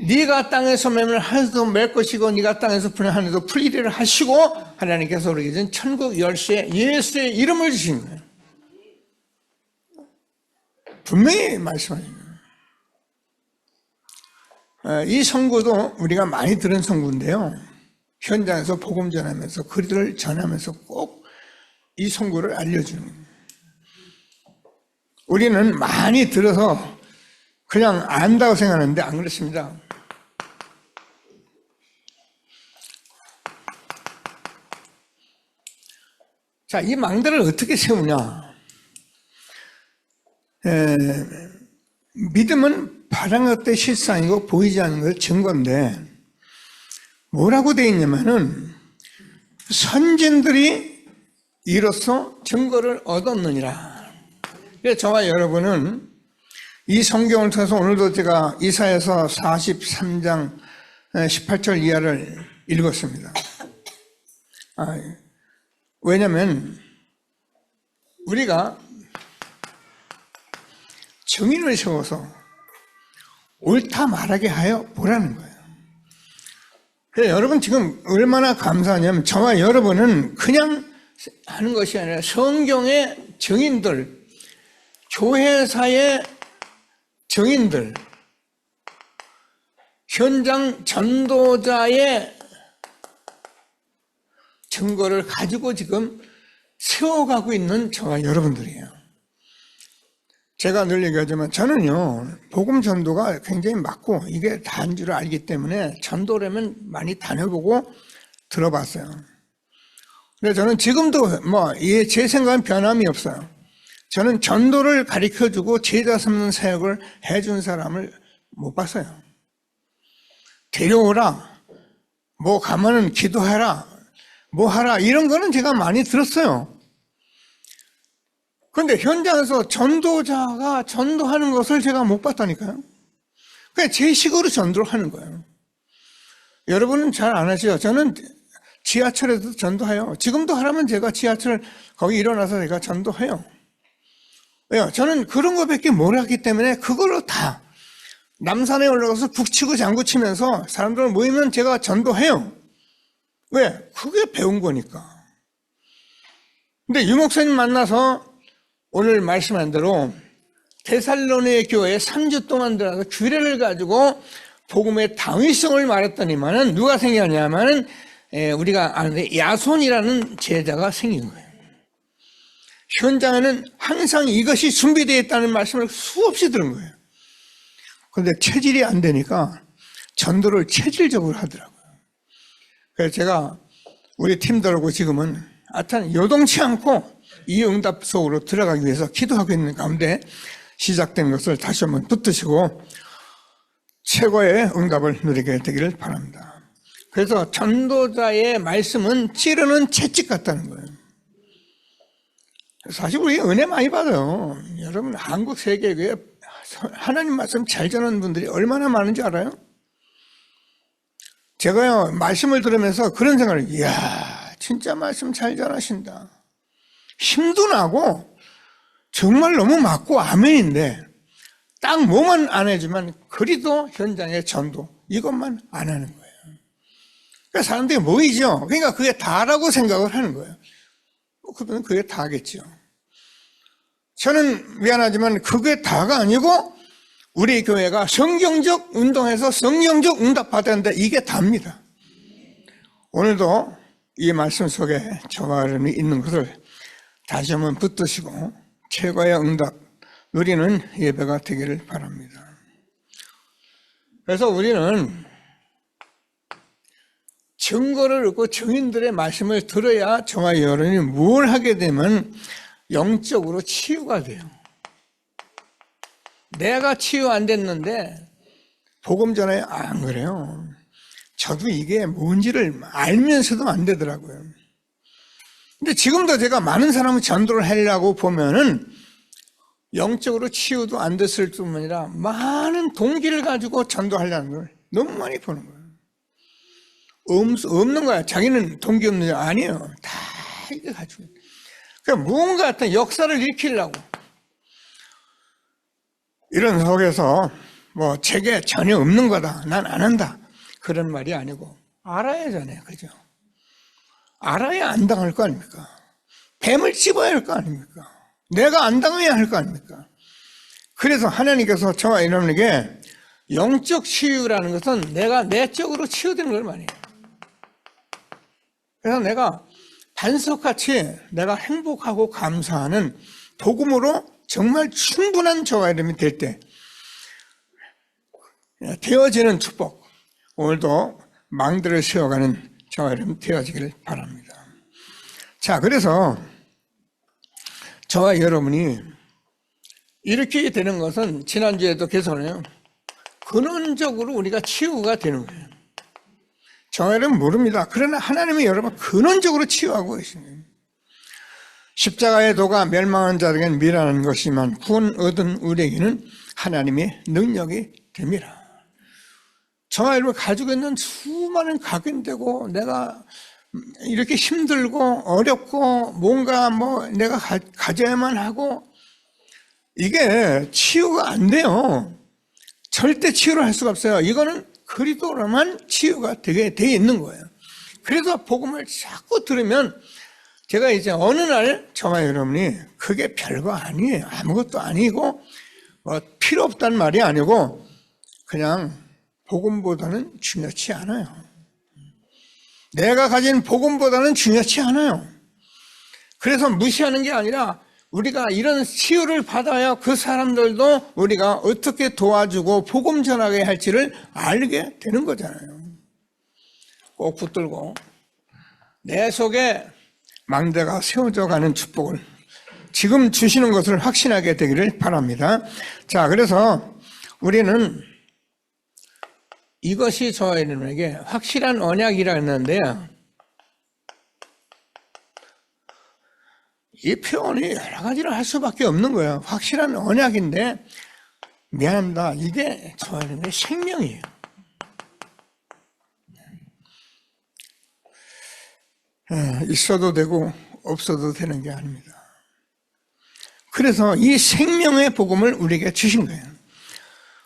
네가 땅에서 매면 하늘도 맬 것이고 네가 땅에서 풀면 하늘도 풀리리라 하시고 하나님께서 우리에게 준 천국 열쇠 예수의 이름을 주신 거예요. 분명히 말씀하십니다. 이 선고도 우리가 많이 들은 선고인데요. 현장에서 복음 전하면서 그리스도를 전하면서 꼭 이 선고를 알려주는 거예요. 우리는 많이 들어서 그냥 안다고 생각하는데 안 그렇습니다. 자, 이 망대를 어떻게 세우냐? 믿음은 바라는 것의 실상이고 보이지 않는 것 증거인데, 뭐라고 되어 있냐면은 선진들이 이로써 증거를 얻었느니라. 그래서 저와 여러분은 이 성경을 통해서 오늘도 제가 이사야서 43장 18절 이하를 읽었습니다. 왜냐하면 우리가 정인을 세워서 옳다 말하게 하여 보라는 거예요. 그래서 여러분 지금 얼마나 감사하냐면 저와 여러분은 그냥 하는 것이 아니라 성경의 정인들, 교회사의 정인들, 현장 전도자의 증거를 가지고 지금 세워가고 있는 저와 여러분들이에요. 제가 늘 얘기하지만 저는요, 복음 전도가 굉장히 맞고 이게 다인 줄 알기 때문에 전도라면 많이 다녀보고 들어봤어요. 근데 저는 지금도 제 생각은 변함이 없어요. 저는 전도를 가르쳐주고 제자 삼는 사역을 해준 사람을 못 봤어요. 데려오라, 뭐 가면은 기도해라, 뭐 하라, 이런 거는 제가 많이 들었어요. 그런데 현장에서 전도자가 전도하는 것을 제가 못 봤다니까요. 그냥 제 식으로 전도를 하는 거예요. 여러분은 잘 안 하시죠? 저는 지하철에도 전도해요. 지금도 하라면 제가 지하철 거기 일어나서 제가 전도해요. 왜요? 저는 그런 거밖에 모르기 때문에 그걸로 다 남산에 올라가서 북치고 장구치면서 사람들 모이면 제가 전도해요. 왜? 그게 배운 거니까. 근데 유 목사님 만나서 오늘 말씀한 대로 데살로니가 교회에 3주 동안 들어가서 규례를 가지고 복음의 당위성을 말했더니만은 누가 생겼냐면은 우리가 아는데 야손이라는 제자가 생긴 거예요. 현장에는 항상 이것이 준비되어 있다는 말씀을 수없이 들은 거예요. 그런데 체질이 안 되니까 전도를 체질적으로 하더라고요. 그래서 제가 우리 팀들하고 지금은 하여튼 요동치 않고 이 응답 속으로 들어가기 위해서 기도하고 있는 가운데 시작된 것을 다시 한번 붙드시고 최고의 응답을 누리게 되기를 바랍니다. 그래서 전도자의 말씀은 찌르는 채찍 같다는 거예요. 사실 우리 은혜 많이 받아요. 여러분 한국 세계교회 하나님 말씀 잘 전하는 분들이 얼마나 많은지 알아요? 제가요 말씀을 들으면서 그런 생각을, 이야 진짜 말씀 잘 전하신다. 힘도 나고 정말 너무 맞고 아멘인데 딱 뭐만 안 해주면 그리도 현장의 전도 이것만 안 하는 거예요. 그러니까 사람들이 모이죠. 그러니까 그게 다라고 생각을 하는 거예요. 그러면 그게 다겠죠. 저는 미안하지만 그게 다가 아니고 우리 교회가 성경적 운동에서 성경적 응답 받았는데 이게 답니다. 오늘도 이 말씀 속에 저와 여러분이 있는 것을 다시 한번 붙드시고 최고의 응답 누리는 예배가 되기를 바랍니다. 그래서 우리는 증거를 얻고 증인들의 말씀을 들어야 저와 여러분이 뭘 하게 되면 영적으로 치유가 돼요. 내가 치유 안 됐는데 복음 전에 안 그래요. 저도 이게 뭔지를 알면서도 안 되더라고요. 근데 지금도 제가 많은 사람을 전도를 하려고 보면은 영적으로 치유도 안 됐을 뿐만 아니라 많은 동기를 가지고 전도하려는 걸 너무 많이 보는 거예요. 없는 거야. 자기는 동기 없는 게 아니에요. 다 이거 가지고. 그러니까 무언가 같은 역사를 일으키려고. 이런 속에서 뭐 제게 전혀 없는 거다. 난 안 한다. 그런 말이 아니고 알아야 하잖아요. 그죠? 알아야 안 당할 거 아닙니까? 뱀을 씹어야 할 거 아닙니까? 내가 안 당해야 할 거 아닙니까? 그래서 하나님께서 저와 여러분에게 영적 치유라는 것은 내가 내적으로 치유되는 걸 말이에요. 그래서 내가 반석같이 내가 행복하고 감사하는 복음으로 정말 충분한 저와 여러분이 될 때 되어지는 축복, 오늘도 망대를 세워가는 저와 여러분 되어지기를 바랍니다. 자, 그래서 저와 여러분이 이렇게 되는 것은 지난주에도 개선해요. 근원적으로 우리가 치유가 되는 거예요. 저와 여러분 모릅니다. 그러나 하나님이 여러분 근원적으로 치유하고 계십니다. 십자가의 도가 멸망한 자에게는 미련한 것이지만 구원 얻은 우리에게는 하나님의 능력이 됩니다. 저와 여러분 가지고 있는 수많은 각인되고 내가 이렇게 힘들고 어렵고 뭔가 내가 가져야만 하고 이게 치유가 안 돼요. 절대 치유를 할 수가 없어요. 이거는 그리스도로만 치유가 되게 돼 있는 거예요. 그래서 복음을 자꾸 들으면 제가 이제 어느 날 저와 여러분이 그게 별거 아니에요. 아무것도 아니고 필요 없다는 말이 아니고 그냥 복음보다는 중요치 않아요. 내가 가진 복음보다는 중요치 않아요. 그래서 무시하는 게 아니라 우리가 이런 치유를 받아야 그 사람들도 우리가 어떻게 도와주고 복음 전하게 할지를 알게 되는 거잖아요. 꼭 붙들고 내 속에 망대가 세워져 가는 축복을 지금 주시는 것을 확신하게 되기를 바랍니다. 자, 그래서 우리는 이것이 저와 여러분에게 확실한 언약이라 했는데요. 이 표현이 여러 가지를 할 수밖에 없는 거예요. 확실한 언약인데 미안합니다. 이게 저와 여러분의 생명이에요. 있어도 되고 없어도 되는 게 아닙니다. 그래서 이 생명의 복음을 우리에게 주신 거예요.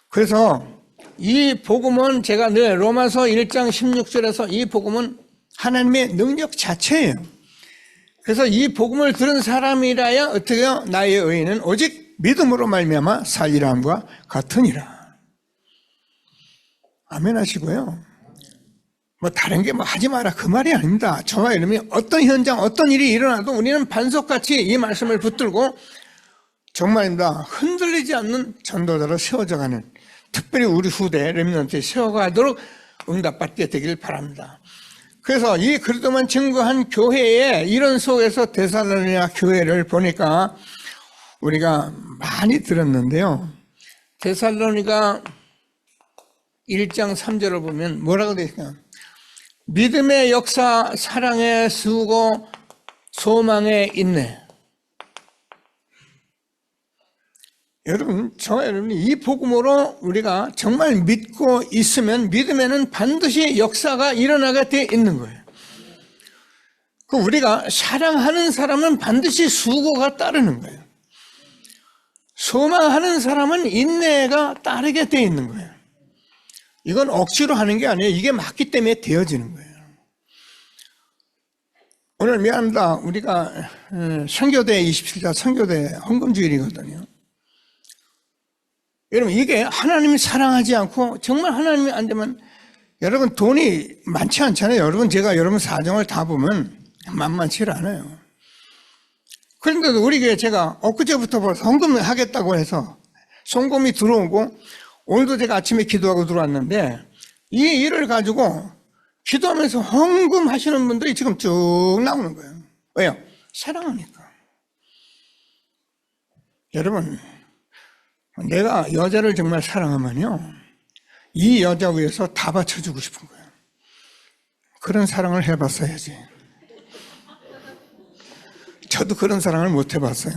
그래서 이 복음은 제가 늘 로마서 1장 16절에서 이 복음은 하나님의 능력 자체예요. 그래서 이 복음을 들은 사람이라야 어떻게 해요? 나의 의인은 오직 믿음으로 말미암아 살리라 함과 같으니라. 아멘 하시고요. 다른 게 하지 마라 그 말이 아닙니다. 저와 여러분이 어떤 현장 어떤 일이 일어나도 우리는 반석같이 이 말씀을 붙들고 정말입니다. 흔들리지 않는 전도자로 세워져가는 특별히 우리 후대 렘넌트에 세워가도록 응답받게 되길 바랍니다. 그래서 이 그리스도만 증거한 교회에 이런 속에서 데살로니가 교회를 보니까 우리가 많이 들었는데요. 데살로니가 1장 3절을 보면 뭐라고 되어 있을까요? 믿음의 역사, 사랑의 수고, 소망의 인내. 여러분, 저와 여러분이 이 복음으로 우리가 정말 믿고 있으면 믿음에는 반드시 역사가 일어나게 되어 있는 거예요. 우리가 사랑하는 사람은 반드시 수고가 따르는 거예요. 소망하는 사람은 인내가 따르게 되어 있는 거예요. 이건 억지로 하는 게 아니에요. 이게 맞기 때문에 되어지는 거예요. 오늘 미안합니다. 우리가 선교대 27자 선교대 헌금주일이거든요. 여러분 이게 하나님이 사랑하지 않고 정말 하나님이 안 되면 여러분 돈이 많지 않잖아요. 여러분 제가 여러분 사정을 다 보면 만만치 않아요. 그런데도 우리 교회 제가 엊그제부터 벌써 헌금을 하겠다고 해서 송금이 들어오고 오늘도 제가 아침에 기도하고 들어왔는데 이 일을 가지고 기도하면서 헌금하시는 분들이 지금 쭉 나오는 거예요. 왜요? 사랑하니까. 여러분 내가 여자를 정말 사랑하면요 이 여자 위해서 다 바쳐주고 싶은 거예요. 그런 사랑을 해봤어야지. 저도 그런 사랑을 못 해봤어요.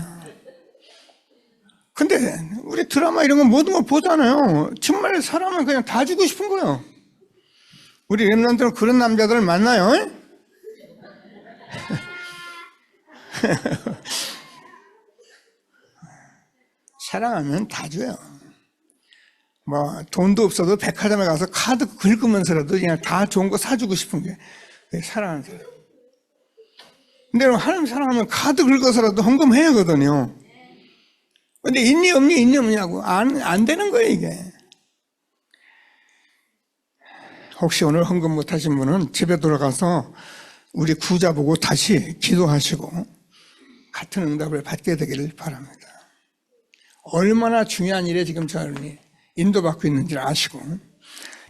근데 우리 드라마 이런 거 모든 거 보잖아요. 정말 사람은 그냥 다 주고 싶은 거예요. 우리 렘넌트는 그런 남자들을 만나요. 사랑하면 다 줘요. 돈도 없어도 백화점에 가서 카드 긁으면서라도 그냥 다 좋은 거 사주고 싶은 게 사랑하는 사람. 근데 하나님 사랑하면 카드 긁어서라도 헌금해야 하거든요. 근데 있니 없냐고 안 되는 거예요 이게. 혹시 오늘 헌금 못 하신 분은 집에 돌아가서 우리 구자 보고 다시 기도하시고 같은 응답을 받게 되기를 바랍니다. 얼마나 중요한 일에 지금 저희는 인도받고 있는지를 아시고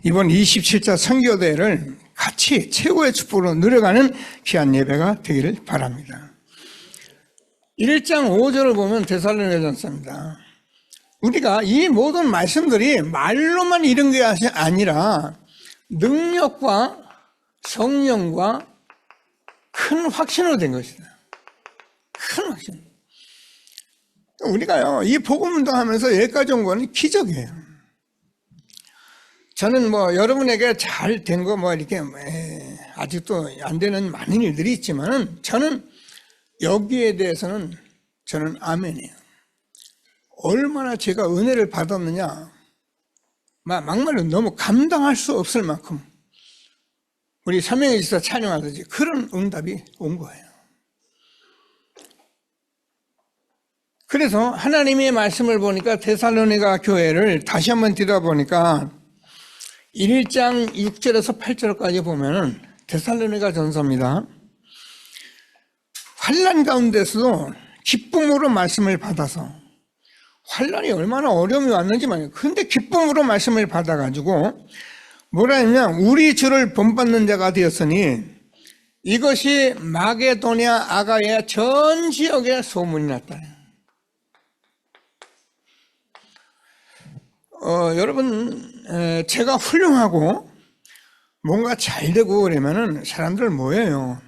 이번 27차 선교대회를 같이 최고의 축복으로 누려가는 귀한 예배가 되기를 바랍니다. 1장 5절을 보면 데살로니가전서입니다. 우리가 이 모든 말씀들이 말로만 이런 게 아니라 능력과 성령과 큰 확신으로 된 것이다. 큰 확신. 우리가요, 이 복음 운동하면서 여기까지 온 건 기적이에요. 저는 여러분에게 잘 된 거 이렇게 아직도 안 되는 많은 일들이 있지만은 저는 여기에 대해서는 저는 아멘이에요. 얼마나 제가 은혜를 받았느냐, 막말로 너무 감당할 수 없을 만큼 우리 삼명의 지사 찬양하듯이 그런 응답이 온 거예요. 그래서 하나님의 말씀을 보니까 데살로니가 교회를 다시 한번 들여다보니까 1장 6절에서 8절까지 보면은 데살로니가 전서입니다. 환난 가운데서도 기쁨으로 말씀을 받아서, 환난이 얼마나 어려움이 왔는지 말이에요. 그런데 기쁨으로 말씀을 받아가지고 뭐라 했냐, 우리 주를 본받는 자가 되었으니 이것이 마게도냐 아가야 전 지역에 소문이 났다. 여러분, 제가 훌륭하고 뭔가 잘 되고 그러면은 사람들 모여요.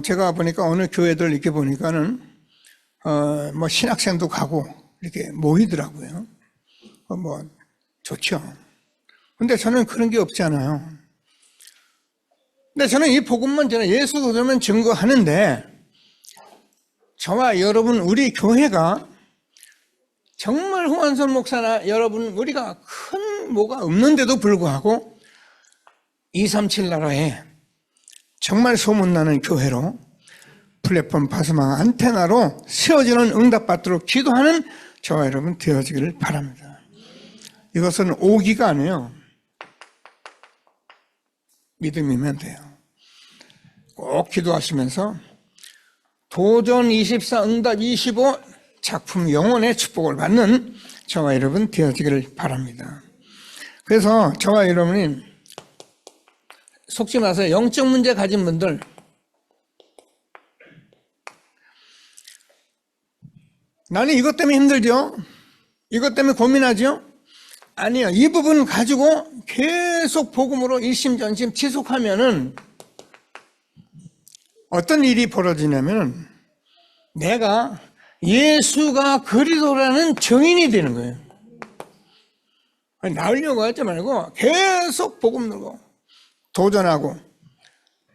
제가 보니까 어느 교회들 이렇게 보니까는 신학생도 가고 이렇게 모이더라고요. 좋죠. 근데 저는 그런 게 없잖아요. 근데 저는 이 복음만 저는 예수 그러면 증거하는데, 저와 여러분, 우리 교회가 정말 홍한선 목사나 여러분, 우리가 큰 뭐가 없는데도 불구하고 237 나라에 정말 소문나는 교회로, 플랫폼 파수망 안테나로 세워지는 응답받도록 기도하는 저와 여러분 되어지기를 바랍니다. 이것은 오기가 아니에요. 믿음이면 돼요. 꼭 기도하시면서 도전 24, 응답 25 작품 영혼의 축복을 받는 저와 여러분 되어지기를 바랍니다. 그래서 저와 여러분이 속지 마세요. 영적 문제 가진 분들, 나는 이것 때문에 힘들죠? 이것 때문에 고민하죠? 아니요. 이 부분 가지고 계속 복음으로 일심전심 지속하면은 어떤 일이 벌어지냐면 내가 예수가 그리스도라는 증인이 되는 거예요. 나으려고 하지 말고 계속 복음 들고 도전하고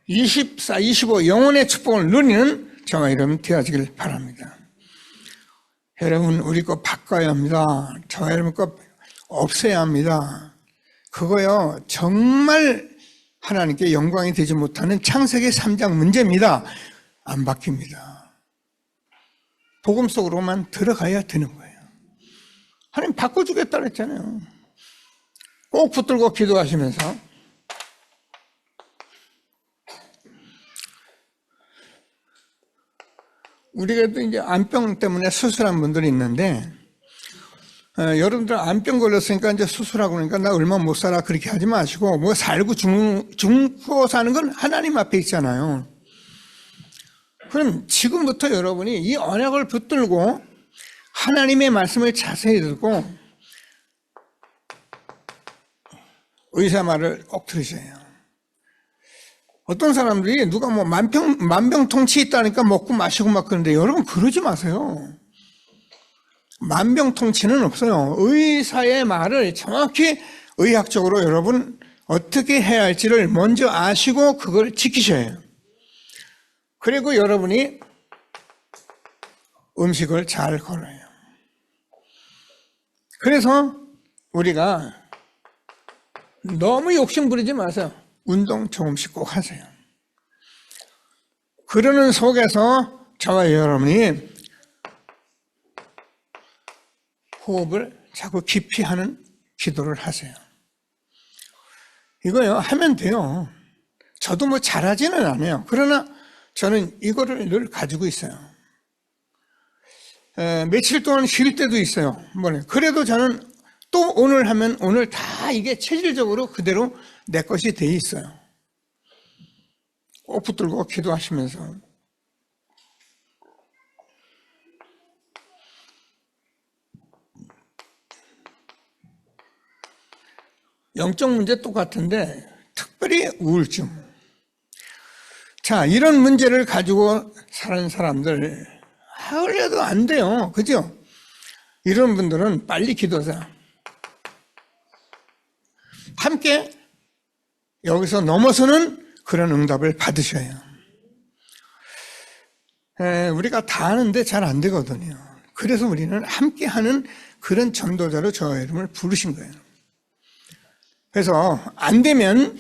24, 25 영혼의 축복을 누리는 저와 여러분 되어지길 바랍니다. 여러분, 우리 거 바꿔야 합니다. 저와 여러분 거 없애야 합니다. 그거요, 정말 하나님께 영광이 되지 못하는 창세기 3장 문제입니다. 안 바뀝니다. 복음 속으로만 들어가야 되는 거예요. 하나님 바꿔주겠다 그랬잖아요. 꼭 붙들고 기도하시면서 우리가 이제 암병 때문에 수술한 분들이 있는데, 여러분들 암병 걸렸으니까 이제 수술하고 그러니까 나 얼마 못 살아 그렇게 하지 마시고, 뭐 살고 죽고 사는 건 하나님 앞에 있잖아요. 그럼 지금부터 여러분이 이 언약을 붙들고 하나님의 말씀을 자세히 듣고 의사 말을 꼭 들으셔야 해요. 어떤 사람들이 누가 뭐 만병통치 있다니까 먹고 마시고 막 그러는데, 여러분 그러지 마세요. 만병통치는 없어요. 의사의 말을 정확히 의학적으로 여러분 어떻게 해야 할지를 먼저 아시고 그걸 지키셔야 해요. 그리고 여러분이 음식을 잘 걸어요. 그래서 우리가 너무 욕심 부리지 마세요. 운동 조금씩 꼭 하세요. 그러는 속에서 저와 여러분이 호흡을 자꾸 깊이 하는 기도를 하세요. 이거요, 하면 돼요. 저도 뭐 잘하지는 않아요. 그러나 저는 이거를 늘 가지고 있어요. 며칠 동안 쉴 때도 있어요. 그래도 저는 또 오늘 하면 오늘 다 이게 체질적으로 그대로 내 것이 돼 있어요. 꼭 붙들고 기도하시면서 영적 문제 똑같은데 특별히 우울증. 자, 이런 문제를 가지고 사는 사람들 하려도 안 돼요. 그죠? 이런 분들은 빨리 기도하자. 함께 여기서 넘어서는 그런 응답을 받으셔야. 우리가 다 하는데 잘 안 되거든요. 그래서 우리는 함께하는 그런 전도자로 저 이름을 부르신 거예요. 그래서 안 되면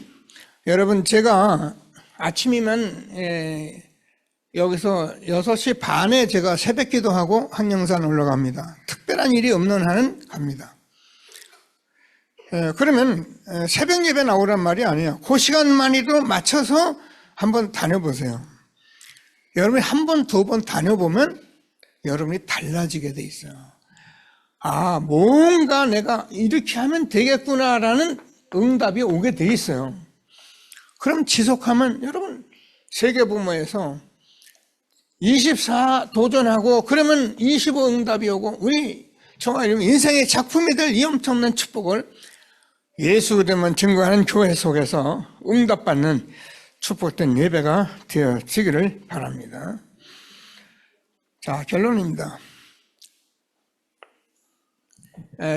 여러분 제가 아침이면 여기서 6시 반에 제가 새벽 기도하고 한영산 올라갑니다. 특별한 일이 없는 한은 갑니다. 그러면 새벽 예배 나오란 말이 아니에요. 그 시간만이도 맞춰서 한번 다녀보세요. 여러분이 한 번, 두 번 다녀보면 여러분이 달라지게 돼 있어요. 아, 뭔가 내가 이렇게 하면 되겠구나라는 응답이 오게 돼 있어요. 그럼 지속하면 여러분 세계부모에서 24 도전하고 그러면 25 응답이 오고 우리 정말 인생의 작품이 될 이 엄청난 축복을 예수 그리스도만 증거하는 교회 속에서 응답받는 축복된 예배가 되어지기를 바랍니다. 자, 결론입니다.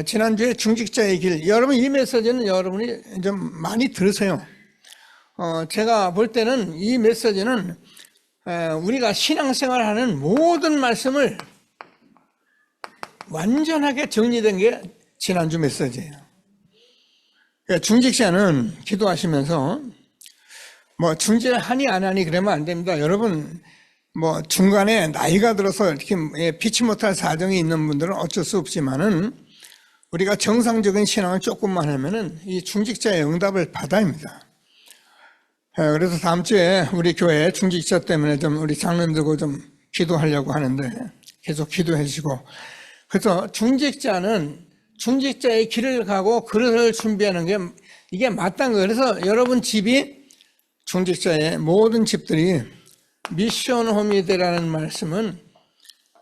지난주에 중직자의 길, 여러분 이 메시지는 여러분이 좀 많이 들으세요. 제가 볼 때는 이 메시지는 우리가 신앙생활하는 모든 말씀을 완전하게 정리된 게 지난주 메시지예요. 중직자는 기도하시면서 뭐 중직하니 안 하니 그러면 안 됩니다. 여러분 뭐 중간에 나이가 들어서 이렇게 피치 못할 사정이 있는 분들은 어쩔 수 없지만은 우리가 정상적인 신앙을 조금만 하면은 이 중직자의 응답을 받아야 합니다. 그래서 다음 주에 우리 교회 중직자 때문에 좀 우리 장로들고 좀 기도하려고 하는데 계속 기도해 주시고, 그래서 중직자는 중직자의 길을 가고 그릇을 준비하는 게 이게 마땅한 거예요. 그래서 여러분 집이 중직자의 모든 집들이 미션홈이 되라는 말씀은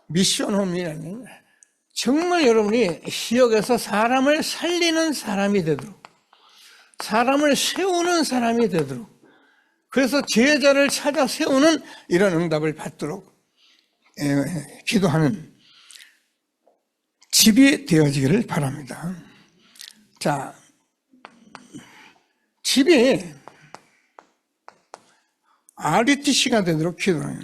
미션홈이라는 정말 여러분이 지역에서 사람을 살리는 사람이 되도록, 사람을 세우는 사람이 되도록, 그래서 제자를 찾아 세우는 이런 응답을 받도록 기도하는 집이 되어지기를 바랍니다. 자, 집이 RUTC가 되도록 기도해요.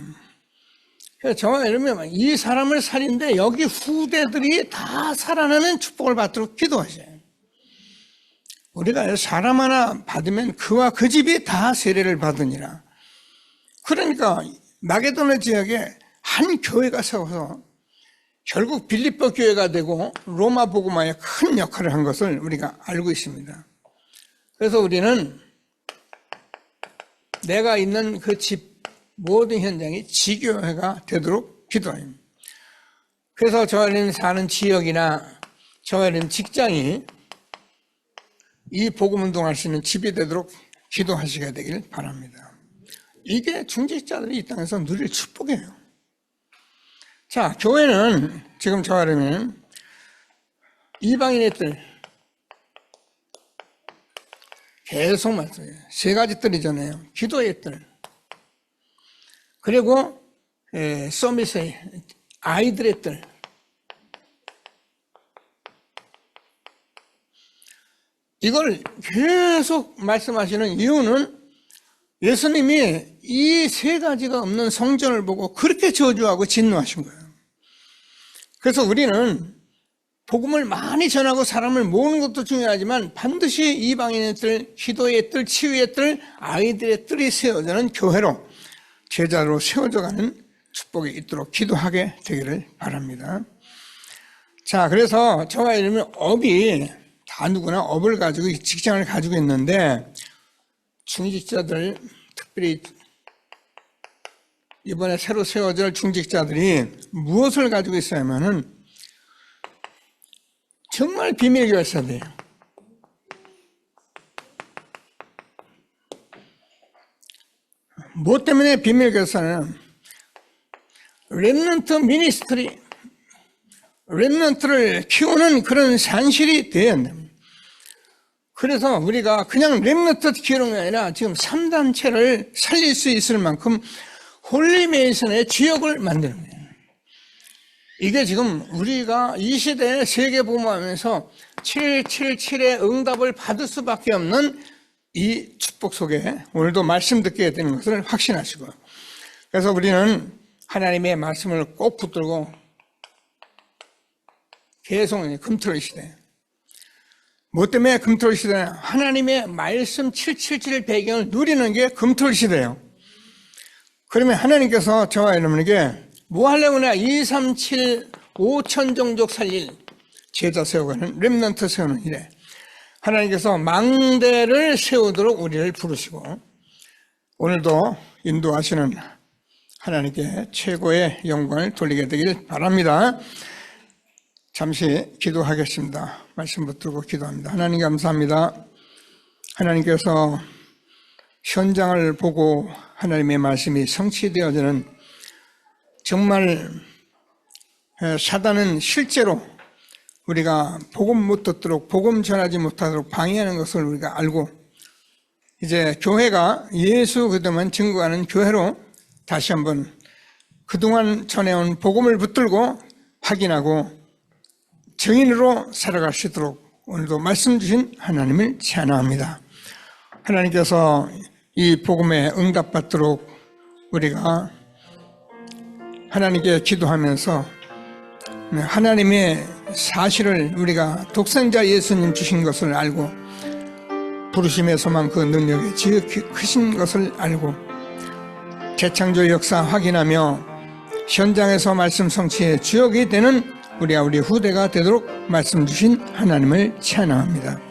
저와 이러면 이 사람을 살인데 여기 후대들이 다 살아나는 축복을 받도록 기도하세요. 우리가 사람 하나 받으면 그와 그 집이 다 세례를 받으니라. 그러니까 마게도네 지역에 한 교회가 세워서 결국 빌립보 교회가 되고 로마 복음화에 큰 역할을 한 것을 우리가 알고 있습니다. 그래서 우리는 내가 있는 그 집 모든 현장이 지교회가 되도록 기도합니다. 그래서 저희는 사는 지역이나 저희는 직장이 이 복음 운동할 수 있는 집이 되도록 기도하시게 되길 바랍니다. 이게 중직자들이 이 땅에서 누릴 축복이에요. 자, 교회는 지금 저희는 이방인의 뜰 계속 말씀해요. 세 가지 뜰이잖아요. 기도의 뜰, 그리고 서밋의 아이들의 뜰, 이걸 계속 말씀하시는 이유는 예수님이 이 세 가지가 없는 성전을 보고 그렇게 저주하고 진노하신 거예요. 그래서 우리는 복음을 많이 전하고 사람을 모으는 것도 중요하지만 반드시 이방인의 뜰, 기도의 뜰, 치유의 뜰, 아이들의 뜰이 세워지는 교회로 제자로 세워져가는 축복이 있도록 기도하게 되기를 바랍니다. 자, 그래서 저와 이러면 업이 다 누구나 업을 가지고 직장을 가지고 있는데 중직자들, 특별히 이번에 새로 세워질 중직자들이 무엇을 가지고 있어야면은 정말 비밀 결사돼요. 뭐 때문에 비밀 결사는 렘넌트 미니스트리, 렘넌트를 키우는 그런 산실이 돼야 됩니다. 그래서 우리가 그냥 렘넌트 기르는 게 아니라 지금 3단체를 살릴 수 있을 만큼 홀리메이슨의 지역을 만드는 거예요. 이게 지금 우리가 이 시대에 세계복음하면서 777의 응답을 받을 수밖에 없는 이 축복 속에 오늘도 말씀 듣게 되는 것을 확신하시고, 그래서 우리는 하나님의 말씀을 꼭 붙들고 계속 금토일 시대. 뭐 때문에 금토일 시대냐? 하나님의 말씀 777 배경을 누리는 게 금토일 시대예요. 그러면 하나님께서 저와 여러분에게 뭐 하려고 하냐? 237 5천 종족 살릴 제자 세워가는 렘넌트 세우는 일에 하나님께서 망대를 세우도록 우리를 부르시고, 오늘도 인도하시는 하나님께 최고의 영광을 돌리게 되길 바랍니다. 잠시 기도하겠습니다. 말씀 붙들고 기도합니다. 하나님 감사합니다. 하나님께서 현장을 보고 하나님의 말씀이 성취되어지는, 정말 사단은 실제로 우리가 복음 못 듣도록, 복음 전하지 못하도록 방해하는 것을 우리가 알고, 이제 교회가 예수 그리스도만 증거하는 교회로 다시 한번 그동안 전해온 복음을 붙들고 확인하고 증인으로 살아갈 수 있도록 오늘도 말씀 주신 하나님을 찬양합니다. 하나님께서 이 복음에 응답받도록 우리가 하나님께 기도하면서 하나님의 사실을 우리가 독생자 예수님 주신 것을 알고, 부르심의 소망 그 능력이 지극히 크신 것을 알고, 재창조 역사 확인하며 현장에서 말씀 성취의 주역이 되는 우리 후대가 되도록 말씀 주신 하나님을 찬양합니다.